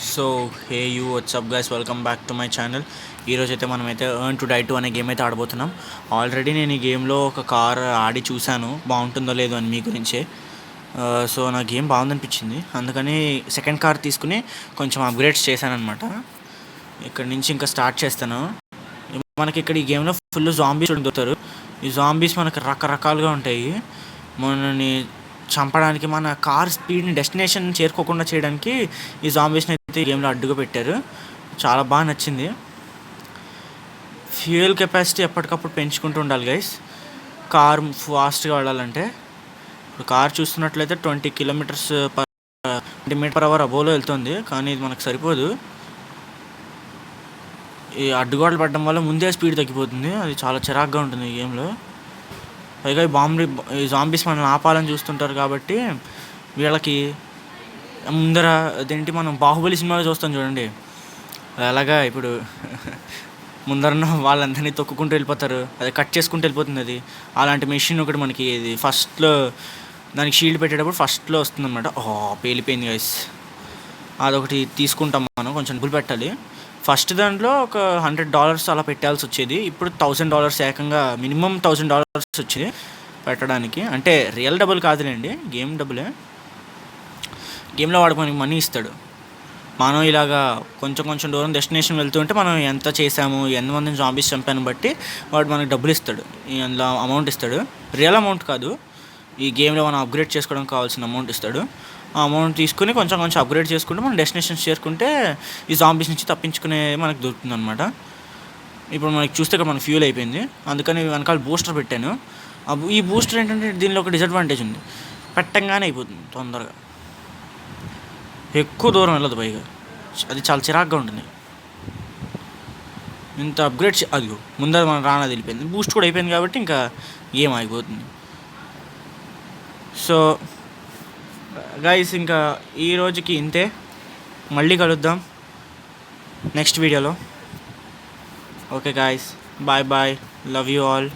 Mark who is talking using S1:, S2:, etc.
S1: So hey you WhatsApp guys, welcome back to my channel. ఈరోజు అయితే మనమైతే earn to die 2 అనే game అయితే ఆడబోతున్నాం. ఆల్రెడీ నేను ఈ గేమ్లో ఒక కార్ ఆడి చూశాను, బాగుంటుందో లేదో అని మీ గురించే. సో నా గేమ్ బాగుందనిపించింది, అందుకని సెకండ్ కార్ తీసుకుని కొంచెం అప్గ్రేడ్స్ చేశానమాట. ఇక్కడ నుంచి ఇంకా స్టార్ట్ చేస్తాను. మనకి ఇక్కడ ఈ గేమ్లో ఫుల్ జాంబీస్ దొరుకుతారు. ఈ జాంబీస్ మనకి రకరకాలుగా ఉంటాయి. మనని చంపడానికి, మన కార్ స్పీడ్ని డెస్టినేషన్ చేరుకోకుండా చేయడానికి ఈ జాంబీస్ని అయితే ఈ గేమ్లో అడ్డుగా పెట్టారు. చాలా బాగా నచ్చింది. ఫ్యూయల్ కెపాసిటీ ఎప్పటికప్పుడు పెంచుకుంటూ ఉండాలి గైస్, కార్ ఫాస్ట్గా వెళ్ళాలంటే. ఇప్పుడు కార్ చూస్తున్నట్లయితే 20 kilometres per 20 metre per hour అబోలో వెళ్తుంది, కానీ ఇది మనకు సరిపోదు. ఈ అడ్డుగోడలు పడడం వల్ల ముందే స్పీడ్ తగ్గిపోతుంది, అది చాలా చిరాగ్గా ఉంటుంది ఈ గేమ్లో. పైగా ఈ జాంబీస్ మనల్ని ఆపాలని చూస్తుంటారు కాబట్టి వీళ్ళకి ముందర అదేంటి, మనం బాహుబలి సినిమాలో చూస్తాం చూడండి, అలాగా ఇప్పుడు ముందరన్న వాళ్ళందరినీ తొక్కుకుంటూ వెళ్ళిపోతారు, అది కట్ చేసుకుంటూ వెళ్ళిపోతుంది. అది అలాంటి మెషిన్ ఒకటి మనకి ఇది ఫస్ట్లో దానికి షీల్డ్ పెట్టేటప్పుడు ఫస్ట్లో వస్తుంది అనమాట. పేలిపోయింది గైస్. అదొకటి తీసుకుంటాం మనం, కొంచెం డబ్బులు పెట్టాలి. ఫస్ట్ దాంట్లో ఒక $100 అలా పెట్టాల్సి వచ్చేది, ఇప్పుడు $1000 ఏకంగా మినిమం $1000 వచ్చేది పెట్టడానికి. అంటే రియల్ డబ్బులు కాదులేండి, గేమ్ డబ్బులే. గేమ్లో వాడు మనకి మనీ ఇస్తాడు. మనం ఇలాగా కొంచెం కొంచెం దూరం డెస్టినేషన్ వెళ్తుంటే మనం ఎంత చేసాము, ఎంతమందిని జాంబీస్ చంపాను బట్టి వాడు మనకి డబ్బులు ఇస్తాడు, అందులో అమౌంట్ ఇస్తాడు. రియల్ అమౌంట్ కాదు, ఈ గేమ్లో మనం అప్గ్రేడ్ చేసుకోవడానికి కావాల్సిన అమౌంట్ ఇస్తాడు. ఆ అమౌంట్ తీసుకుని కొంచెం కొంచెం అప్గ్రేడ్ చేసుకుంటే మనం డెస్టినేషన్స్ చేరుకుంటే ఈ జాంబీస్ నుంచి తప్పించుకునే మనకు దొరుకుతుంది అనమాట. ఇప్పుడు మనకి చూస్తే ఇక్కడ మనకు ఫ్యూల్ అయిపోయింది, అందుకని వెనకాల బూస్టర్ పెట్టాను. ఈ బూస్టర్ ఏంటంటే దీనిలో ఒక డిసడ్వాంటేజ్ ఉంది, పెట్టంగానే అయిపోతుంది తొందరగా, ఎక్కువ దూరం వెళ్ళదు, పైగా అది చాలా చిరాగ్గా ఉంటుంది. ఇంత అప్గ్రేడ్ అది ముందర మనం రానది వెళ్ళిపోయింది, బూస్ట్ కూడా అయిపోయింది కాబట్టి ఇంకా గేమ్ ఆగిపోతుంది. సో గైస్, ఇంకా ఈ రోజుకి ఇంతే. మళ్ళీ కలుద్దాం నెక్స్ట్ వీడియోలో. Okay guys, bye bye, love you all.